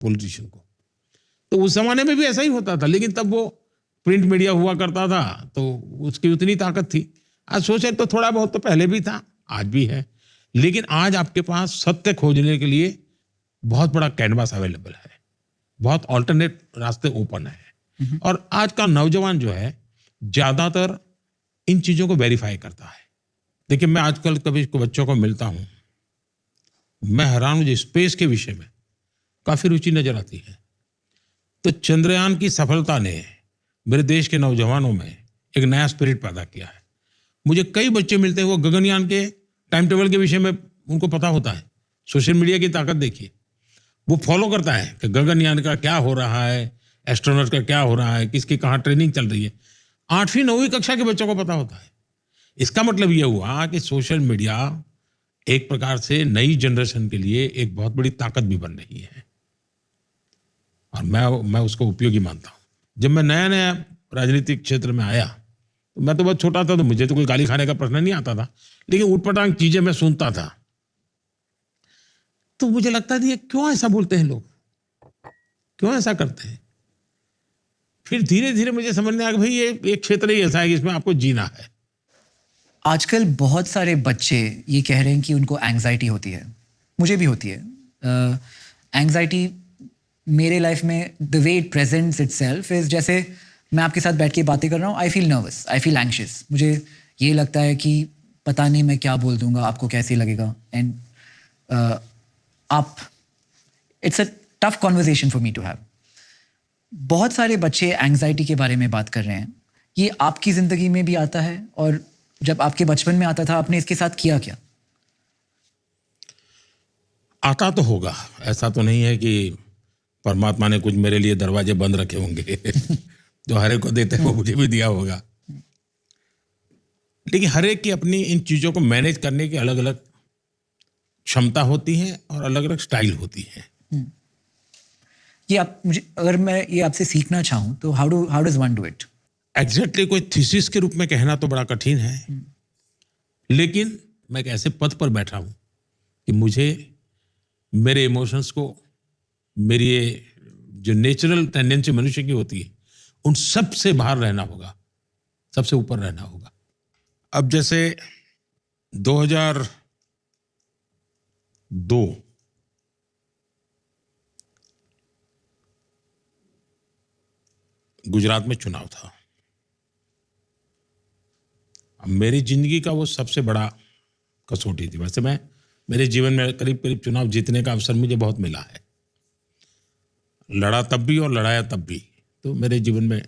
Politician को। तो उस ज़माने में भी ऐसा ही होता था, लेकिन तब वो प्रिंट मीडिया हुआ करता था, तो उसकी उतनी ताकत थी। आज सोचे तो थोड़ा बहुत तो पहले भी था, आज भी है। लेकिन आज आपके पास सत्य खोजने के लिए बहुत बड़ा कैनवास अवेलेबल है, बहुत अल्टरनेट रास्ते ओपन है। और आज का नौजवान जो है, ज़्यादातर इन चीज़ों को वेरीफाई करता है। देखिए, मैं आजकल कभी बच्चों को मिलता हूँ, मैं हैरान हूँ, स्पेस के विषय में काफ़ी रुचि नज़र आती है। तो चंद्रयान की सफलता ने मेरे देश के नौजवानों में एक नया स्पिरिट पैदा किया है। मुझे कई बच्चे मिलते हैं, वो गगनयान के टाइम टेबल के विषय में उनको पता होता है। सोशल मीडिया की ताकत देखिए, वो फॉलो करता है कि गगनयान का क्या हो रहा है, एस्ट्रोनॉट का क्या हो रहा है, किसकी कहाँ ट्रेनिंग चल रही है। 8वीं 9वीं कक्षा के बच्चों को पता होता है। इसका मतलब ये हुआ कि सोशल मीडिया एक प्रकार से नई जनरेशन के लिए एक बहुत बड़ी ताकत भी बन रही है, और मैं उसको उपयोगी मानता हूँ। जब मैं नया-नया राजनीतिक क्षेत्र में आया, तो मैं तो बहुत छोटा था, तो मुझे तो कोई गाली खाने का प्रश्न नहीं आता था, लेकिन ऊटपटांग चीजें मैं सुनता था। तो मुझे लगता था, ये क्यों ऐसा बोलते हैं लोग, क्यों ऐसा करते हैं? फिर धीरे-धीरे मुझे समझ में आया कि भाई ये एक क्षेत्र ही ऐसा है कि इसमें आपको जीना है। आजकल बहुत सारे बच्चे ये कह रहे हैं कि उनको एंग्जाइटी होती है, मुझे भी होती है। एंग्जाइटी मेरे लाइफ में the way it presents itself is, जैसे मैं आपके साथ बैठ के बातें कर रहा हूँ, I feel nervous, I feel anxious. मुझे ये लगता है कि पता नहीं मैं क्या बोल दूंगा, आपको कैसे लगेगा। एंड आप it's a tough conversation for me to have. बहुत सारे बच्चे एंग्जाइटी के बारे में बात कर रहे हैं। ये आपकी ज़िंदगी में भी आता है, और जब आपके बचपन में आता था, आपने इसके साथ किया क्या? आता तो होगा, ऐसा तो नहीं है कि परमात्मा ने कुछ मेरे लिए दरवाजे बंद रखे होंगे जो हर एक को देते हैं वो मुझे भी दिया होगा। लेकिन हर एक की अपनी इन चीज़ों को मैनेज करने की अलग अलग क्षमता होती है और अलग अलग स्टाइल होती है। ये आप मुझे, अगर मैं ये आपसे सीखना चाहूँ, तो how does one do it? Exactly कोई थीसिस के रूप में कहना तो बड़ा कठिन है, लेकिन मैं एक ऐसे पद पर बैठा हूं कि मुझे मेरे इमोशंस को, मेरी ये जो नेचुरल टेंडेंसी मनुष्य की होती है, उन सब से बाहर रहना होगा, सबसे ऊपर रहना होगा। अब जैसे 2002 गुजरात में चुनाव था। अब मेरी जिंदगी का वो सबसे बड़ा कसौटी थी। वैसे मैं, मेरे जीवन में करीब करीब चुनाव जीतने का अवसर मुझे बहुत मिला है, लड़ा तब भी और लड़ाया तब भी। तो मेरे जीवन में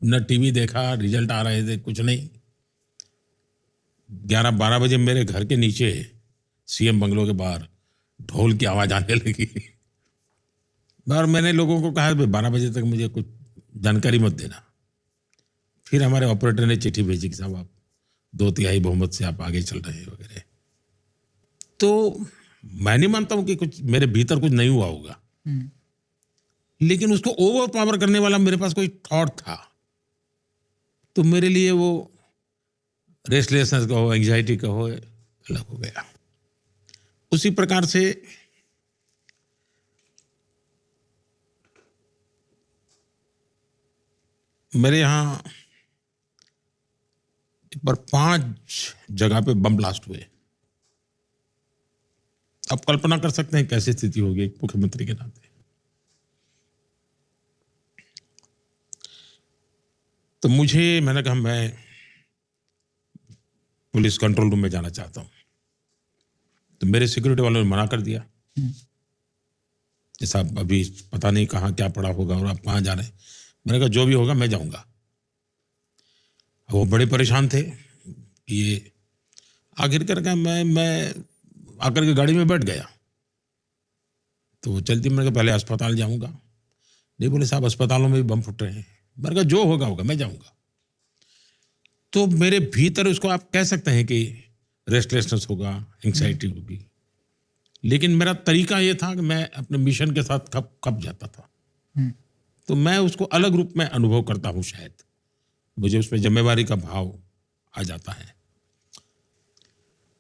न टीवी देखा, रिजल्ट आ रहे थे, कुछ नहीं। 11-12 बजे मेरे घर के नीचे सीएम बंगलो के बाहर ढोल की आवाज आने लगी और मैंने लोगों को कहा 12 बजे तक मुझे कुछ जानकारी मत देना। फिर हमारे ऑपरेटर ने चिट्ठी भेजी कि साहब आप 2/3 बहुमत से आप आगे चल रहे हैं वगैरह। तो मैं नहीं मानता हूं कि कुछ मेरे भीतर कुछ नहीं हुआ होगा, लेकिन उसको ओवर पावर करने वाला मेरे पास कोई थॉट था। तो मेरे लिए वो रेस्टलेसनेस का हो, एंग्जाइटी का हो, अलग हो गया। उसी प्रकार से मेरे यहाँ एक बार 5 जगह पे बम ब्लास्ट हुए। आप कल्पना कर सकते हैं कैसी स्थिति होगी एक मुख्यमंत्री के नाते। तो मैंने कहा मैं पुलिस कंट्रोल रूम में जाना चाहता हूं। तो मेरे सिक्योरिटी वालों ने मना कर दिया कि साहब अभी पता नहीं कहाँ क्या पड़ा होगा और आप कहाँ जा रहे हैं। मैंने कहा जो भी होगा मैं जाऊंगा। वो बड़े परेशान थे कि ये आखिर करके मैं आकर के गाड़ी में बैठ गया। तो वो चलती, मैंने कहा पहले अस्पताल जाऊंगा। नहीं, बोले साहब अस्पतालों में भी बम फुट रहे हैं। मैंने कहा जो होगा होगा, मैं जाऊंगा। तो मेरे भीतर उसको आप कह सकते हैं कि रेस्टलेसनेस होगा, एंग्जाइटी होगी, लेकिन मेरा तरीका ये था कि मैं अपने मिशन के साथ खप जाता था। तो मैं उसको अलग रूप में अनुभव करता हूं, शायद मुझे उसमें जिम्मेवारी का भाव आ जाता है।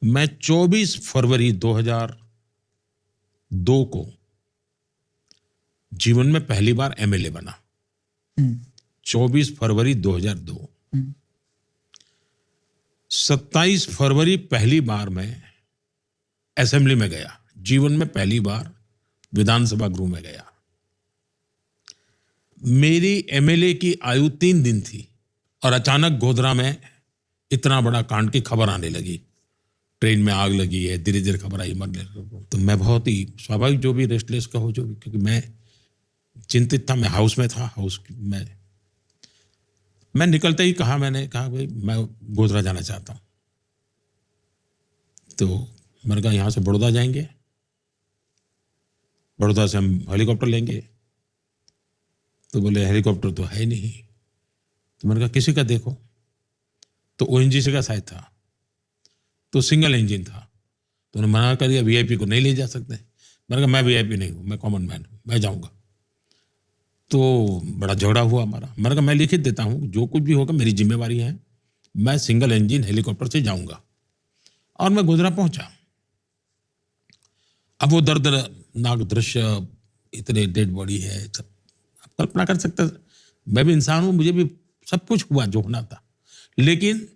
मैं 24 फरवरी 2002 को जीवन में पहली बार एमएलए बना, हम्म, 24 फरवरी 2002। हम्म, 27 फरवरी पहली बार मैं असेंबली में गया, जीवन में पहली बार विधानसभा गृह में गया। मेरी एमएलए की आयु 3 दिन थी और अचानक गोधरा में इतना बड़ा कांड की खबर आने लगी, ट्रेन में आग लगी है, धीरे धीरे खबर आई मरने को। तो मैं बहुत ही स्वाभाविक, जो भी रेस्टलेस कहो जो भी, क्योंकि मैं चिंतित था। मैं हाउस में था, हाउस में मैं निकलते ही कहा, मैंने कहा भाई मैं गोधरा जाना चाहता हूँ। तो मैंने कहा यहाँ से बड़ौदा जाएंगे, बड़ौदा से हम हेलीकॉप्टर लेंगे। तो बोले हेलीकॉप्टर तो है नहीं। तो मैंने कहा किसी का देखो। तो ओएनजीसी का शायद था, तो सिंगल इंजन था। तो उन्होंने मना कर दिया, वीआईपी को नहीं ले जा सकते। मैंने कहा मैं वीआईपी नहीं हूँ, मैं कॉमन मैन हूँ, मैं जाऊँगा। तो बड़ा झगड़ा हुआ हमारा। मैंने कहा मैं लिखित देता हूँ, जो कुछ भी होगा मेरी जिम्मेवारी है, मैं सिंगल इंजन हेलीकॉप्टर से जाऊँगा। और मैं गोधरा पहुँचा। अब वो दर्दनाक दृश्य, इतने डेड बॉडी है, सब आप कल्पना कर सकते हैं। मैं भी इंसान हूँ, मुझे भी सब कुछ हुआ जो होना था, लेकिन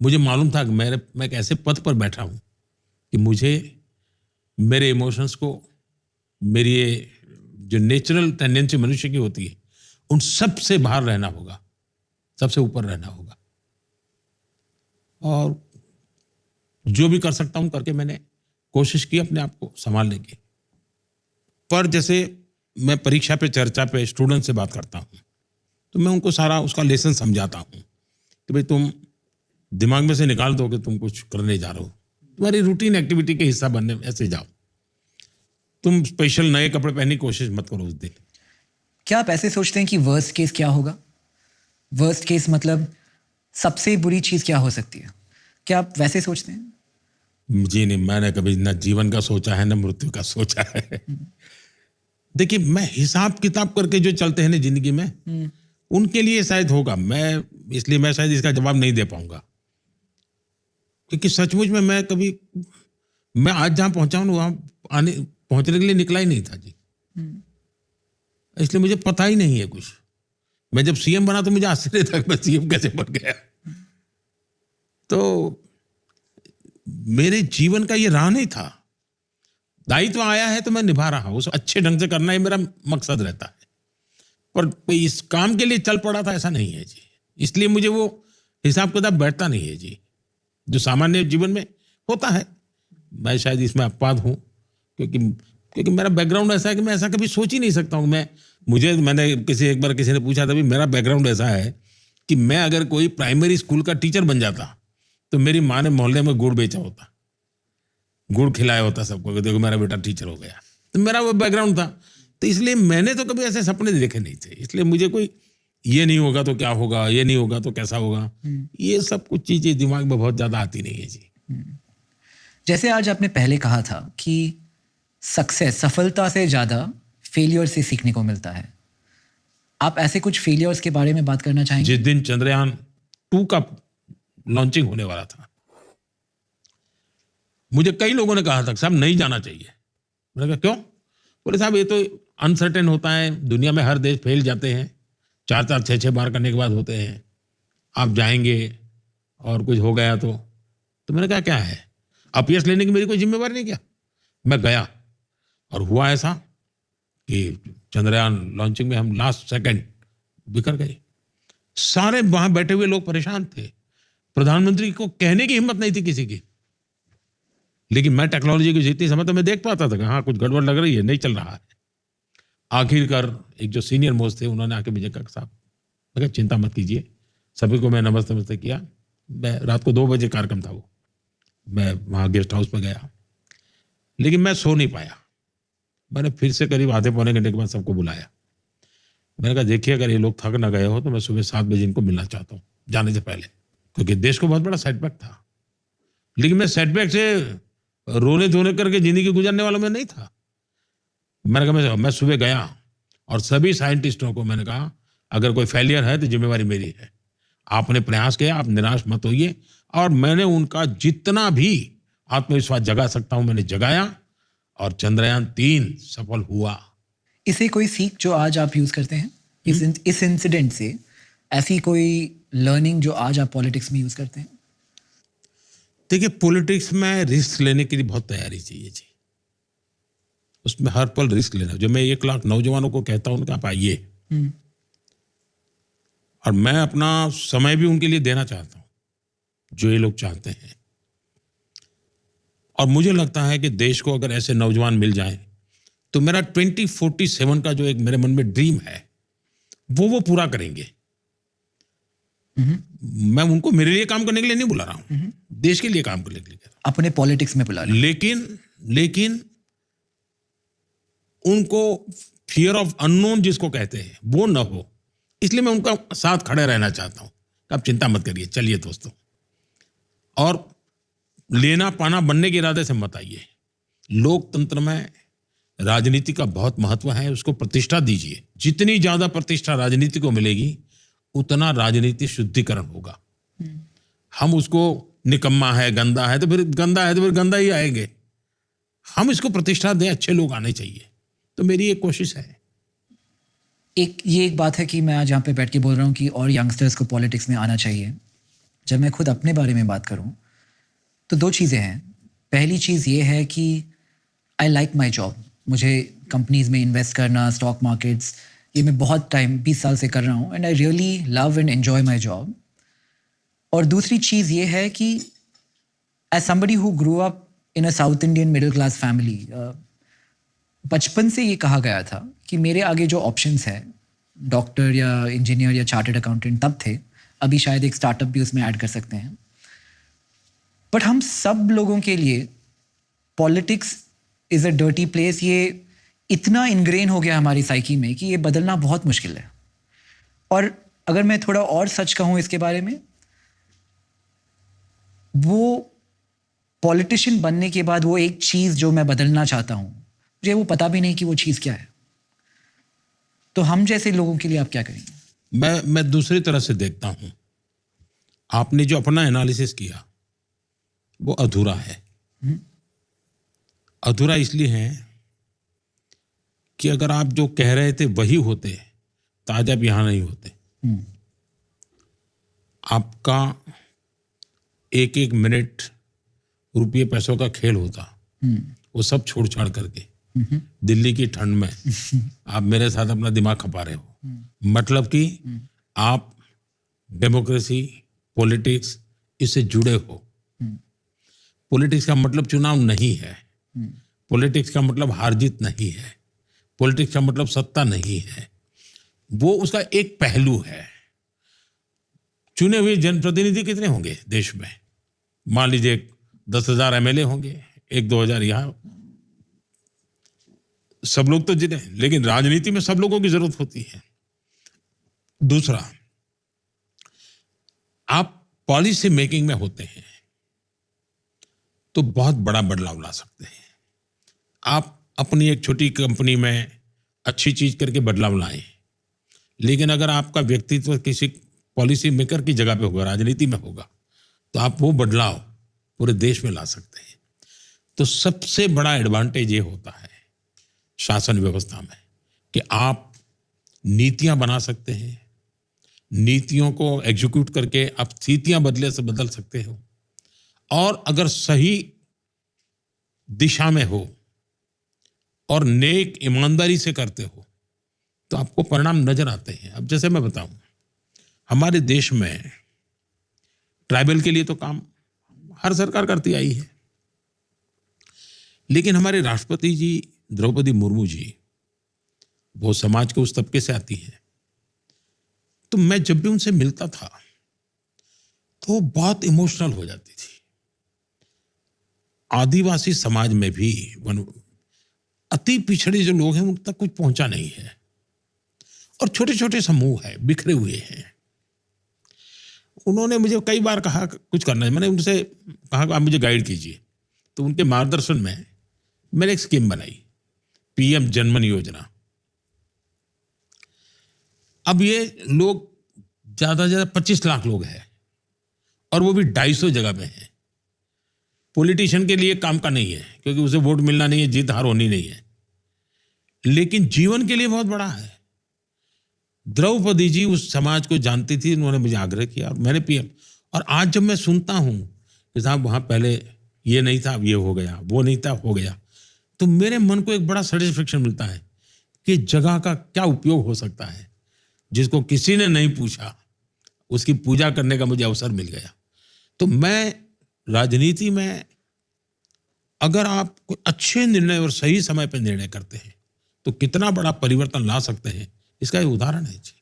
मुझे मालूम था कि मैं एक ऐसे पद पर बैठा हूँ कि मुझे मेरे इमोशंस को, मेरी ये जो नेचुरल टेंडेंसी मनुष्य की होती है, उन सब से बाहर रहना होगा, सबसे ऊपर रहना होगा। और जो भी कर सकता हूँ करके मैंने कोशिश की अपने आप को संभालने की। पर जैसे मैं परीक्षा पे, चर्चा पे स्टूडेंट से बात करता हूँ, तो मैं उनको सारा उसका लेसन समझाता हूँ कि भाई तुम दिमाग में से निकाल दो कि तुम कुछ करने जा रहे हो, तुम्हारी रूटीन एक्टिविटी के हिस्सा बनने में ऐसे जाओ, तुम स्पेशल नए कपड़े पहनने की कोशिश मत करो उस दिन। क्या आप ऐसे सोचते हैं कि वर्स्ट केस क्या होगा? वर्स्ट केस मतलब सबसे बुरी चीज क्या हो सकती है? क्या आप वैसे सोचते हैं? जी नहीं, मैंने कभी न जीवन का सोचा है न मृत्यु का सोचा है। देखिए, मैं हिसाब किताब करके जो चलते हैं ना जिंदगी में, उनके लिए शायद होगा, इसलिए मैं शायद इसका जवाब नहीं दे पाऊंगा। क्योंकि सचमुच में मैं आज जहां पहुंचा हूं वहां पहुंचने के लिए निकला ही नहीं था जी। इसलिए मुझे पता ही नहीं है कुछ। मैं जब सीएम बना तो मुझे आश्चर्य था कि मैं सीएम कैसे बन गया। तो मेरे जीवन का ये राह नहीं था। दायित्व आया है तो मैं निभा रहा हूं, उसे अच्छे ढंग से करना ही मेरा मकसद रहता है। पर कोई इस काम के लिए चल पड़ा था ऐसा नहीं है जी। इसलिए मुझे वो हिसाब किताब बैठता नहीं है जी, जो सामान्य जीवन में होता है। मैं शायद इसमें अपवाद हूं, क्योंकि मेरा बैकग्राउंड ऐसा है कि मैं ऐसा कभी सोच ही नहीं सकता हूं। मैंने एक बार किसी ने पूछा था, भी मेरा बैकग्राउंड ऐसा है कि मैं अगर कोई प्राइमरी स्कूल का टीचर बन जाता तो मेरी माँ ने मोहल्ले में गुड़ बेचा होता, गुड़ खिलाया होता सबको कि देखो मेरा बेटा टीचर हो गया। तो मेरा वो बैकग्राउंड था। तो इसलिए मैंने तो कभी ऐसे सपने देखे नहीं थे। इसलिए मुझे कोई ये नहीं होगा तो क्या होगा, ये नहीं होगा तो कैसा होगा, ये सब कुछ चीजें दिमाग में बहुत ज्यादा आती नहीं है जी। जैसे आज आपने पहले कहा था कि सफलता से ज्यादा फेलियर से सीखने को मिलता है। आप ऐसे कुछ फेलियर्स के बारे में बात करना चाहेंगे? जिस दिन चंद्रयान 2 का लॉन्चिंग होने वाला था, मुझे कई लोगों ने कहा था साहब नहीं जाना चाहिए। मैंने कहा क्यों? बोले साहब ये तो अनसर्टेन होता है, दुनिया में हर देश फेल जाते हैं, 4-4, 6-6 बार करने के बाद होते हैं, आप जाएंगे और कुछ हो गया तो मैंने कहा क्या है, अपयश लेने की मेरी कोई जिम्मेवारी नहीं। क्या मैं गया और हुआ ऐसा कि चंद्रयान लॉन्चिंग में हम लास्ट सेकंड बिखर गए। सारे वहां बैठे हुए लोग परेशान थे, प्रधानमंत्री को कहने की हिम्मत नहीं थी किसी की। लेकिन मैं टेक्नोलॉजी की जितनी समझ तो मैं देख पाता था कि हाँ कुछ गड़बड़ लग रही है, नहीं चल रहा है। आखिरकार एक जो सीनियर मोस्ट थे उन्होंने आके मुझे कहा साहब, मैं कहा चिंता मत कीजिए। सभी को मैं नमस्ते किया। मैं रात को 2 बजे कार्यक्रम था वो, मैं वहाँ गेस्ट हाउस में गया, लेकिन मैं सो नहीं पाया। मैंने फिर से करीब आधे पौने घंटे के बाद सबको बुलाया। मैंने कहा देखिए अगर ये लोग थक ना गए हो तो मैं सुबह 7 बजे इनको मिलना चाहता हूँ जाने से पहले, क्योंकि देश को बहुत बड़ा सेटबैक था। लेकिन मैं सेटबैक से रोने धोने करके जिंदगी गुजरने वाला मैं नहीं था। मैंने कहा मैं सुबह गया और सभी साइंटिस्टों को मैंने कहा अगर कोई फेलियर है तो जिम्मेवारी मेरी है, आपने प्रयास किया, आप निराश मत होइए। और मैंने उनका जितना भी आत्मविश्वास जगा सकता हूं मैंने जगाया और चंद्रयान 3 सफल हुआ। इसे कोई सीख जो आज आप यूज़ करते हैं इस इंसिडेंट से, ऐसी कोई लर्निंग जो आज आप पॉलिटिक्स में यूज़ करते हैं? देखिए, पॉलिटिक्स में रिस्क लेने के लिए बहुत तैयारी चाहिए जी। उसमें हर पल रिस्क लेना। जो मैं 1 लाख नौजवानों को कहता हूँ कि आप आइए, और मैं अपना समय भी उनके लिए देना चाहता हूँ जो ये लोग चाहते हैं। और मुझे लगता है कि देश को अगर ऐसे नौजवान मिल जाएं तो मेरा 2047 का जो एक मेरे मन में ड्रीम है वो पूरा करेंगे। मैं उनको मेरे लिए काम करने के लिए नहीं बुला रहा हूँ, देश के लिए काम करने के लिए कह रहा अपने पॉलिटिक्स में बुला हूं। लें। लेकिन उनको फियर ऑफ अननोन जिसको कहते हैं वो ना हो, इसलिए मैं उनका साथ खड़े रहना चाहता हूं। आप चिंता मत करिए, चलिए दोस्तों, और लेना पाना बनने के इरादे से मत आइए। लोकतंत्र में राजनीति का बहुत महत्व है, उसको प्रतिष्ठा दीजिए। जितनी ज्यादा प्रतिष्ठा राजनीति को मिलेगी उतना राजनीति शुद्धिकरण होगा। हम उसको निकम्मा है, गंदा है तो फिर गंदा ही आएंगे। हम इसको प्रतिष्ठा दें, अच्छे लोग आने चाहिए। तो मेरी एक कोशिश है। एक बात है कि मैं आज यहाँ पे बैठ के बोल रहा हूँ कि और यंगस्टर्स को पॉलिटिक्स में आना चाहिए। जब मैं खुद अपने बारे में बात करूँ तो 2 चीज़ें हैं। पहली चीज़ ये है कि आई लाइक माई जॉब। मुझे कंपनीज में इन्वेस्ट करना, स्टॉक मार्केट्स, ये मैं बहुत टाइम 20 साल से कर रहा हूँ, and I really love and enjoy my job. और दूसरी चीज़ ये है कि as somebody who grew up in a South Indian middle class family, बचपन से ये कहा गया था कि मेरे आगे जो ऑप्शंस है, डॉक्टर या इंजीनियर या चार्टर्ड अकाउंटेंट तब थे, अभी शायद एक स्टार्टअप भी उसमें ऐड कर सकते हैं। बट हम सब लोगों के लिए politics is a dirty place. ये इतना इनग्रेन हो गया हमारी साइकी में कि ये बदलना बहुत मुश्किल है। और अगर मैं थोड़ा और सच कहूँ इसके बारे में, वो पॉलिटिशियन बनने के बाद वो एक चीज़ जो मैं बदलना चाहता हूँ, मुझे वो पता भी नहीं कि वो चीज़ क्या है। तो हम जैसे लोगों के लिए आप क्या करेंगे? मैं दूसरी तरह से देखता हूं। आपने जो अपना एनालिसिस किया वो अधूरा है। अधूरा इसलिए है कि अगर आप जो कह रहे थे वही होते तो आज आप यहां नहीं होते। आपका एक एक मिनट रुपये पैसों का खेल होता। वो सब छोड़ छाड़ करके दिल्ली की ठंड में आप मेरे साथ अपना दिमाग खपा रहे हो। मतलब कि आप डेमोक्रेसी, पॉलिटिक्स, इससे जुड़े हो। पॉलिटिक्स का मतलब चुनाव नहीं है। पॉलिटिक्स का मतलब हार जीत नहीं है। पॉलिटिक्स का मतलब सत्ता नहीं है। वो उसका एक पहलू है। चुने हुए जनप्रतिनिधि कितने होंगे देश में? मान लीजिए 10,000 एमएलए होंगे, 1-2 हजार यहाँ, सब लोग तो जितने, लेकिन राजनीति में सब लोगों की जरूरत होती है। दूसरा, आप पॉलिसी मेकिंग में होते हैं तो बहुत बड़ा बदलाव ला सकते हैं। आप अपनी एक छोटी कंपनी में अच्छी चीज करके बदलाव लाएं, लेकिन अगर आपका व्यक्तित्व किसी पॉलिसी मेकर की जगह पे होगा, राजनीति में होगा, तो आप वो बदलाव पूरे देश में ला सकते हैं। तो सबसे बड़ा एडवांटेज ये होता है शासन व्यवस्था में कि आप नीतियां बना सकते हैं, नीतियों को एग्जीक्यूट करके आप स्थितियां बदल सकते हो, और अगर सही दिशा में हो और नेक ईमानदारी से करते हो तो आपको परिणाम नजर आते हैं। अब जैसे मैं बताऊं, हमारे देश में ट्राइबल के लिए तो काम हर सरकार करती आई है, लेकिन हमारे राष्ट्रपति जी द्रौपदी मुर्मू जी वो समाज के उस तबके से आती है। तो मैं जब भी उनसे मिलता था तो वो बहुत इमोशनल हो जाती थी। आदिवासी समाज में भी अति पिछड़े जो लोग हैं उन तक कुछ पहुंचा नहीं है, और छोटे छोटे समूह है, बिखरे हुए हैं। उन्होंने मुझे कई बार कहा कुछ करना है। मैंने उनसे कहा आप मुझे गाइड कीजिए। तो उनके मार्गदर्शन में मैंने एक स्कीम बनाई, पीएम जनमन योजना। अब ये लोग ज्यादा से ज्यादा 25 लाख लोग हैं, और वो भी 250 जगह पे हैं। पॉलिटिशियन के लिए काम का नहीं है, क्योंकि उसे वोट मिलना नहीं है, जीत हार होनी नहीं है। लेकिन जीवन के लिए बहुत बड़ा है। द्रौपदी जी उस समाज को जानती थी, उन्होंने मुझे आग्रह किया और मैंने पिया। और आज जब मैं सुनता हूँ कि साहब वहाँ पहले ये नहीं था, अब ये हो गया, वो नहीं था, हो गया, तो मेरे मन को एक बड़ा सेटिस्फेक्शन मिलता है कि जगह का क्या उपयोग हो सकता है। जिसको किसी ने नहीं पूछा उसकी पूजा करने का मुझे अवसर मिल गया। तो मैं राजनीति में अगर आप कोई अच्छे निर्णय और सही समय पर निर्णय करते हैं तो कितना बड़ा परिवर्तन ला सकते हैं, इसका एक उदाहरण है जी।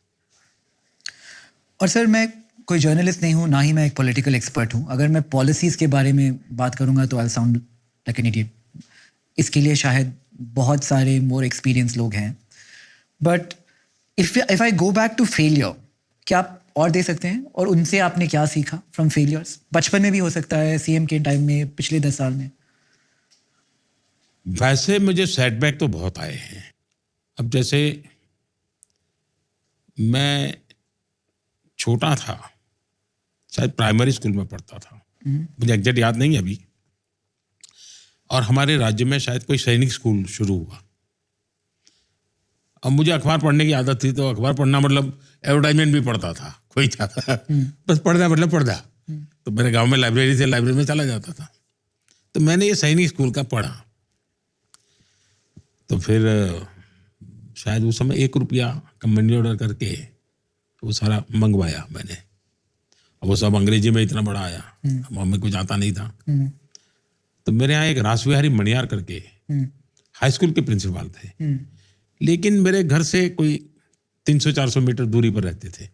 और सर, मैं कोई जर्नलिस्ट नहीं हूँ, ना ही मैं एक पॉलिटिकल एक्सपर्ट हूँ। अगर मैं पॉलिसीज़ के बारे में बात करूँगा तो I sound like an idiot. इसके लिए शायद बहुत सारे मोर एक्सपीरियंस लोग हैं। But if I go back to failure, क्या आप और दे सकते हैं? और उनसे आपने क्या सीखा फ्रॉम फेलियर्स? बचपन में भी हो सकता है, सीएम के टाइम में, पिछले 10 साल में। वैसे मुझे सेटबैक तो बहुत आए हैं। अब जैसे मैं छोटा था, शायद प्राइमरी स्कूल में पढ़ता था, मुझे एग्जैक्ट याद नहीं है अभी, और हमारे राज्य में शायद कोई सैनिक स्कूल शुरू हुआ। अब मुझे अखबार पढ़ने की आदत थी, तो अखबार पढ़ना मतलब एडवर्टाइजमेंट भी पढ़ता था, कोई था बस पढ़ना मतलब पढ़ना। तो मेरे गांव में लाइब्रेरी थी, लाइब्रेरी में चला जाता था। तो मैंने ये सैनिक स्कूल का पढ़ा। तो फिर शायद उस समय 1 रुपया का मनी ऑर्डर करके वो सारा मंगवाया मैंने। अब वो सब अंग्रेजी में इतना बड़ा आया, अब हमें कुछ आता नहीं था। तो मेरे यहाँ एक रासबिहारी मणियार करके हाई स्कूल के प्रिंसिपल थे, लेकिन मेरे घर से कोई 300-400 मीटर दूरी पर रहते थे।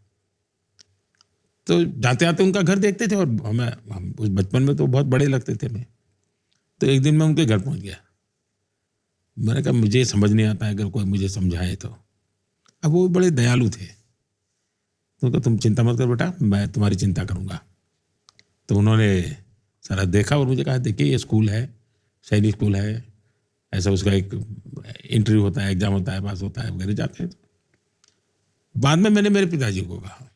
तो जाते आते उनका घर देखते थे और हम उस बचपन में तो बहुत बड़े लगते थे हमें। तो एक दिन मैं उनके घर पहुंच गया। मैंने कहा मुझे समझ नहीं आता है, अगर कोई मुझे समझाए तो। अब वो बड़े दयालु थे, तो कहा तुम चिंता मत कर बेटा, मैं तुम्हारी चिंता करूंगा। तो उन्होंने सारा देखा और मुझे कहा देखिए ये स्कूल है, सैनिक स्कूल है, ऐसा उसका एक इंटरव्यू होता है, एग्जाम होता है, पास होता है वगैरह, जाते हैं। बाद में मैंने मेरे पिताजी को कहा,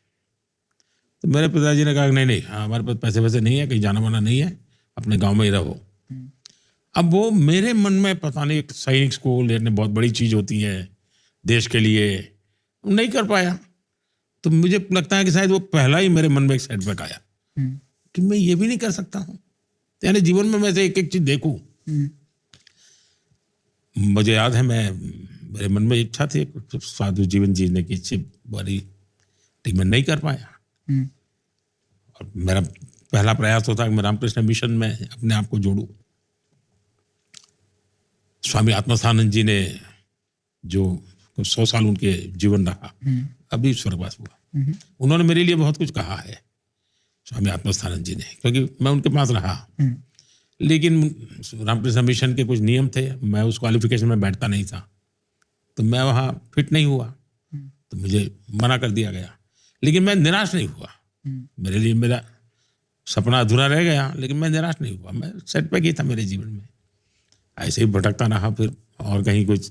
तो मेरे पिताजी ने कहा नहीं नहीं, हाँ हमारे पास पैसे वैसे नहीं है, कहीं जाना वाना नहीं है, अपने गाँव में ही रहो। अब वो मेरे मन में पता नहीं, एक सैनिक स्कूल इतनी बहुत बड़ी चीज़ होती है देश के लिए, नहीं कर पाया। तो मुझे लगता है कि शायद वो पहला ही मेरे मन में एक सेटबैक आया कि मैं ये भी नहीं कर सकता हूँ। यानी जीवन में मैं से एक एक चीज़ देखूँ। मुझे याद है, मेरे मन में इच्छा थी एक साधु जीवन जीने की इच्छा बड़ी, लेकिन मैं नहीं कर पाया। और मेरा पहला प्रयास होता है कि मैं रामकृष्ण मिशन में अपने आप को जोड़ूं। स्वामी आत्मानंद जी ने जो 100 साल उनके जीवन रहा, अभी स्वर्गवास हुआ, उन्होंने मेरे लिए बहुत कुछ कहा है, स्वामी आत्मानंद जी ने, क्योंकि मैं उनके पास रहा। लेकिन रामकृष्ण मिशन के कुछ नियम थे, मैं उस क्वालिफिकेशन में बैठता नहीं था, तो मैं वहाँ फिट नहीं हुआ, तो मुझे मना कर दिया गया। लेकिन मैं निराश नहीं हुआ। मेरे लिए मेरा सपना अधूरा रह गया, लेकिन मैं निराश नहीं हुआ। मैं सेटबैक ही था मेरे जीवन में, ऐसे ही भटकता रहा, फिर और कहीं कुछ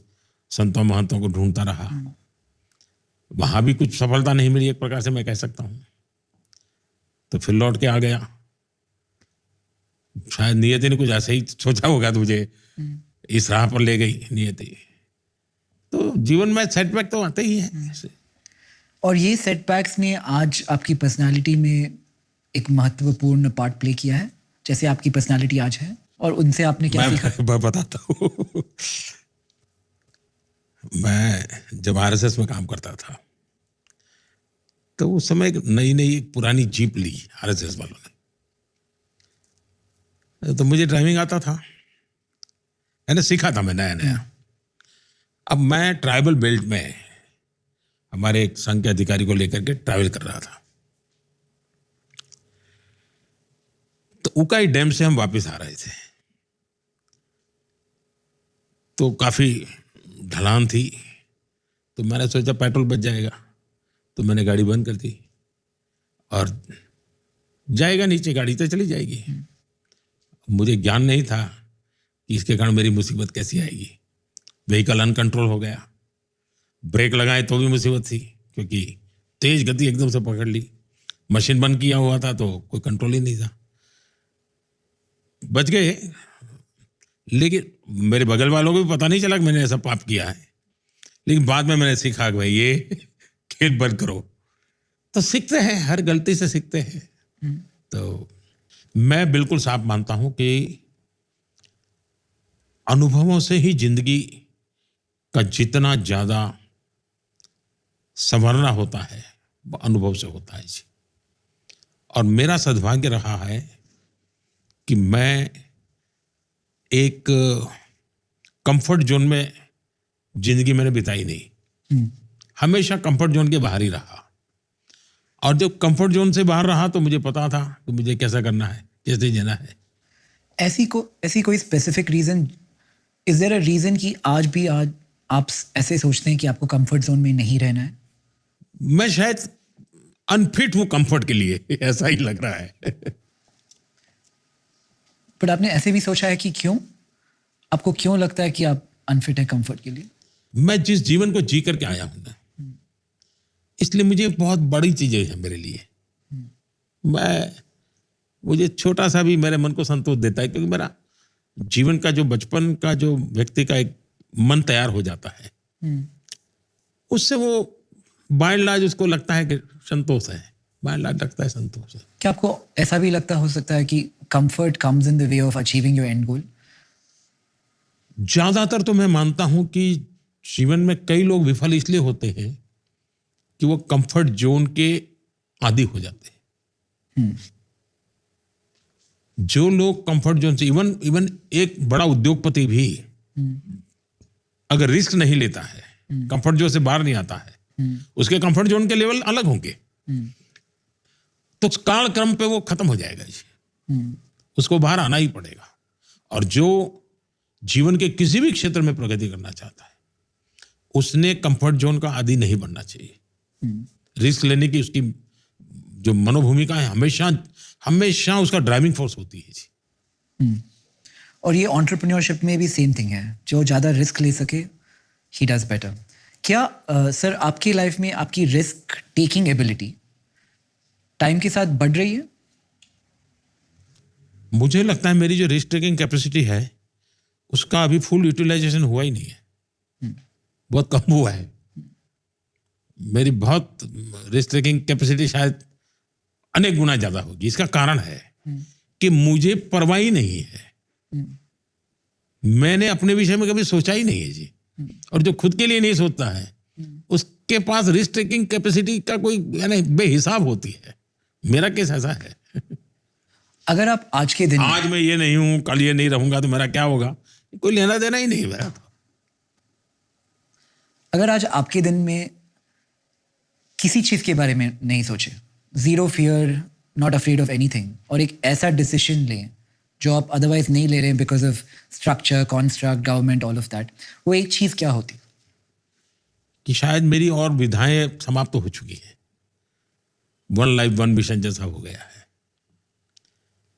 संतों महंतों को ढूंढता रहा। वहाँ भी कुछ सफलता नहीं मिली, एक प्रकार से मैं कह सकता हूँ। तो फिर लौट के आ गया। शायद नियति ने कुछ ऐसे ही सोचा होगा, तो मुझे इस राह पर ले गई नियति। तो जीवन में सेटबैक तो आते ही हैं ऐसे। और ये सेटबैक्स ने आज आपकी पर्सनालिटी में एक महत्वपूर्ण पार्ट प्ले किया है, जैसे आपकी पर्सनालिटी आज है, और उनसे आपने क्या सीखा? मैं बताता हूँ। मैं जब आरएसएस में काम करता था, तो उस समय एक नई पुरानी जीप ली आरएसएस वालों ने। तो मुझे ड्राइविंग आता था, मैंने सीखा था, मैं नया। अब मैं ट्राइबल बेल्ट में हमारे एक संघ के अधिकारी को लेकर के ट्रैवल कर रहा था। तो उकाई डैम से हम वापस आ रहे थे, तो काफी ढलान थी, तो मैंने सोचा पेट्रोल बच जाएगा, तो मैंने गाड़ी बंद कर दी और जाएगा नीचे, गाड़ी तो चली जाएगी। मुझे ज्ञान नहीं था कि इसके कारण मेरी मुसीबत कैसी आएगी। व्हीकल अनकंट्रोल हो गया, ब्रेक लगाए तो भी मुसीबत थी, क्योंकि तेज गति एकदम से पकड़ ली। मशीन बंद किया हुआ था तो कोई कंट्रोल ही नहीं था। बच गए, लेकिन मेरे बगल वालों को भी पता नहीं चला कि मैंने ऐसा पाप किया है। लेकिन बाद में मैंने सीखा कि भाई ये खेल बंद करो। तो सीखते हैं, हर गलती से सीखते हैं। तो मैं बिल्कुल साफ मानता हूं कि अनुभवों से ही जिंदगी का जितना ज्यादा संवरना होता है वो अनुभव से होता है जी। और मेरा सद्भाग्य रहा है कि मैं एक कंफर्ट जोन में जिंदगी मैंने बिताई नहीं, हमेशा कंफर्ट जोन के बाहर ही रहा। और जब कंफर्ट जोन से बाहर रहा तो मुझे पता था कि मुझे कैसा करना है, कैसे जीना है। ऐसी कोई specific reason, is there a reason कि आज आप ऐसे सोचते हैं कि आपको कंफर्ट जोन में नहीं रहना है? मैं शायद अनफिट हूं कंफर्ट के लिए, ऐसा ही लग रहा है। बट आपने ऐसे भी सोचा है कि क्यों, आपको क्यों लगता है कि आप अनफिट है कंफर्ट के लिए? मैं जिस जीवन को जी करके आया हूं ना, इसलिए मुझे बहुत बड़ी चीजें है मेरे लिए। मुझे छोटा सा भी मेरे मन को संतोष देता है, क्योंकि मेरा जीवन का जो बचपन का जो व्यक्ति का एक मन तैयार हो जाता है, उससे वो बाय एंड लार्ज उसको लगता है कि संतोष है, बाय एंड लार्ज लगता है संतोष है। क्या आपको ऐसा भी लगता हो सकता है कि comfort comes in the way of achieving your end goal? ज्यादातर तो मैं मानता हूं कि जीवन में कई लोग विफल इसलिए होते हैं कि वो कंफर्ट जोन के आदी हो जाते हैं। जो लोग कंफर्ट जोन से, इवन एक बड़ा उद्योगपति भी अगर रिस्क नहीं लेता है, कंफर्ट जोन से बाहर नहीं आता है, उसके कंफर्ट जोन के लेवल अलग होंगे, तो काल क्रम पे वो खत्म हो जाएगा जी। उसको बाहर आना ही पड़ेगा। और जो जीवन के किसी भी क्षेत्र में प्रगति करना चाहता है, उसने कंफर्ट जोन का आदी नहीं बनना चाहिए। रिस्क लेने की उसकी जो मनोभूमिका है हमेशा उसका ड्राइविंग फोर्स होती है जी। और ये एंटरप्रेन्योरशिप में भी सेम थिंग है, जो ज़्यादा रिस्क ले सके ही डज बेटर। क्या सर आपकी लाइफ में आपकी रिस्क टेकिंग एबिलिटी टाइम के साथ बढ़ रही है? मुझे लगता है मेरी जो रिस्क टेकिंग कैपेसिटी है उसका अभी फुल यूटिलाइजेशन हुआ ही नहीं है, बहुत कम हुआ है। मेरी बहुत रिस्क टेकिंग कैपेसिटी शायद अनेक गुना ज्यादा होगी। इसका कारण है कि मुझे परवाह ही नहीं है। मैंने अपने विषय में कभी सोचा ही नहीं है जी। और जो खुद के लिए नहीं सोचता है उसके पास रिस्क टेकिंग कैपेसिटी का कोई यानी बेहिसाब होती है। मेरा केस ऐसा है। अगर आप आज के दिन, आज मैं ये नहीं हूं, कल ये नहीं रहूंगा तो मेरा क्या होगा, कोई लेना देना ही नहीं है मेरा तो। अगर आज आपके दिन में किसी चीज के बारे में नहीं सोचे, zero fear, not afraid of anything, और एक ऐसा डिसीजन लें जो आप अदरवाइज नहीं ले रहे हैं because of structure, construct, government, all of that, वो एक चीज क्या होती? कि शायद मेरी और विधाएं समाप्त हो चुकी है, वन लाइफ वन मिशन जैसा हो गया है,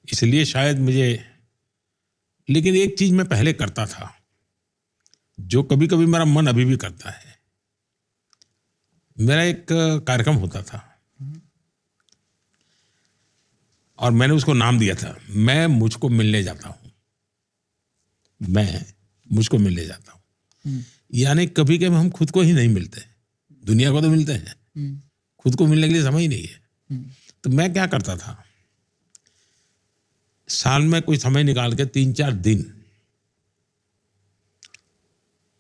इसलिए शायद मुझे। लेकिन एक चीज मैं पहले करता था जो कभी कभी मेरा मन अभी भी करता है। मेरा एक कार्यक्रम होता था और मैंने उसको नाम दिया था, मैं मुझको मिलने जाता हूं। मैं मुझको मिलने जाता हूं, यानी कभी कभी हम खुद को ही नहीं मिलते, दुनिया को तो मिलते हैं, खुद को मिलने के लिए समय ही नहीं है। तो मैं क्या करता था, साल में कोई समय निकाल के 3-4 दिन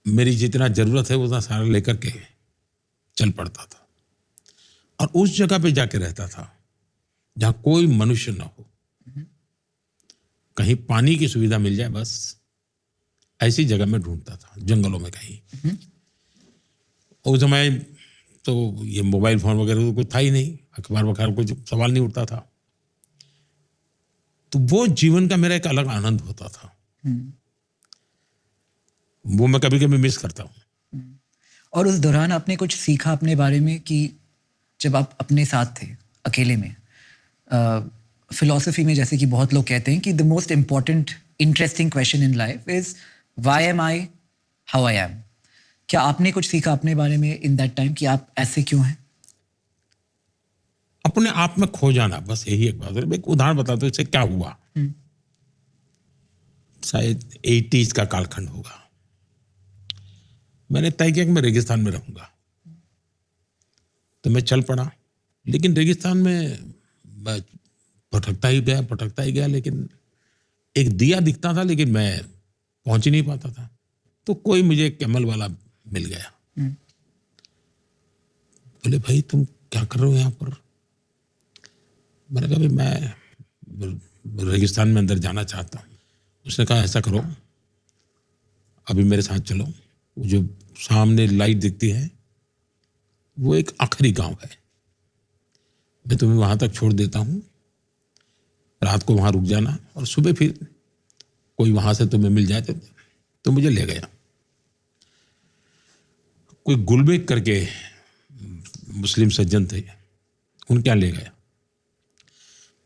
मेरी जितना जरूरत है उतना सारा लेकर के चल पड़ता था और उस जगह पे जाके रहता था जहां कोई मनुष्य ना हो, कहीं पानी की सुविधा मिल जाए, बस ऐसी जगह में ढूंढता था, जंगलों में कहीं। उस समय तो ये मोबाइल फोन वगैरह तो कुछ था ही नहीं, अखबार वखबार कुछ सवाल नहीं उठता था। तो वो जीवन का मेरा एक अलग आनंद होता था, वो मैं कभी कभी मिस करता हूँ। और उस दौरान आपने कुछ सीखा अपने बारे में कि जब आप अपने साथ थे अकेले में, फिलॉसफी में जैसे कि बहुत लोग कहते हैं कि the most important interesting question in life is why am I how I am. क्या आपने कुछ सीखा अपने बारे में इन दैट टाइम कि आप ऐसे क्यों हैं? अपने आप में खो जाना, बस यही एक बात है। एक उदाहरण बताता हूं इससे क्या हुआ। शायद 80s का कालखंड होगा। मैंने तय किया कि मैं रेगिस्तान में रहूँगा। तो मैं चल पड़ा, लेकिन रेगिस्तान में मैं भटकता ही गया, लेकिन एक दिया दिखता था, लेकिन मैं पहुंच ही नहीं पाता था। तो कोई मुझे कैमल वाला मिल गया। बोले, भाई तुम क्या कर रहे हो यहाँ पर? मैंने कहा, भाई मैं रेगिस्तान में अंदर जाना चाहता हूँ। उसने कहा, ऐसा करो, अभी मेरे साथ चलो, वो जो सामने लाइट दिखती है वो एक आखिरी गांव है, मैं तुम्हें वहां तक छोड़ देता हूँ, रात को वहां रुक जाना और सुबह फिर कोई वहां से तुम्हें मिल जाए तो मुझे ले गया। कोई गुलबेग करके मुस्लिम सज्जन थे, उनके यहाँ ले गया।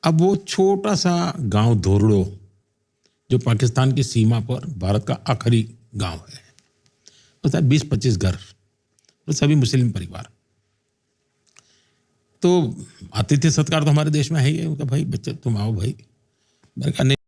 अब वो छोटा सा गांव धोरड़ो, जो पाकिस्तान की सीमा पर भारत का आखिरी गांव है, उसका 20-25 घर, तो सभी मुस्लिम परिवार। तो आतिथ्य सत्कार तो हमारे देश में है ही है। उनका, भाई बच्चे तुम आओ भाई। मैंने कहा, नहीं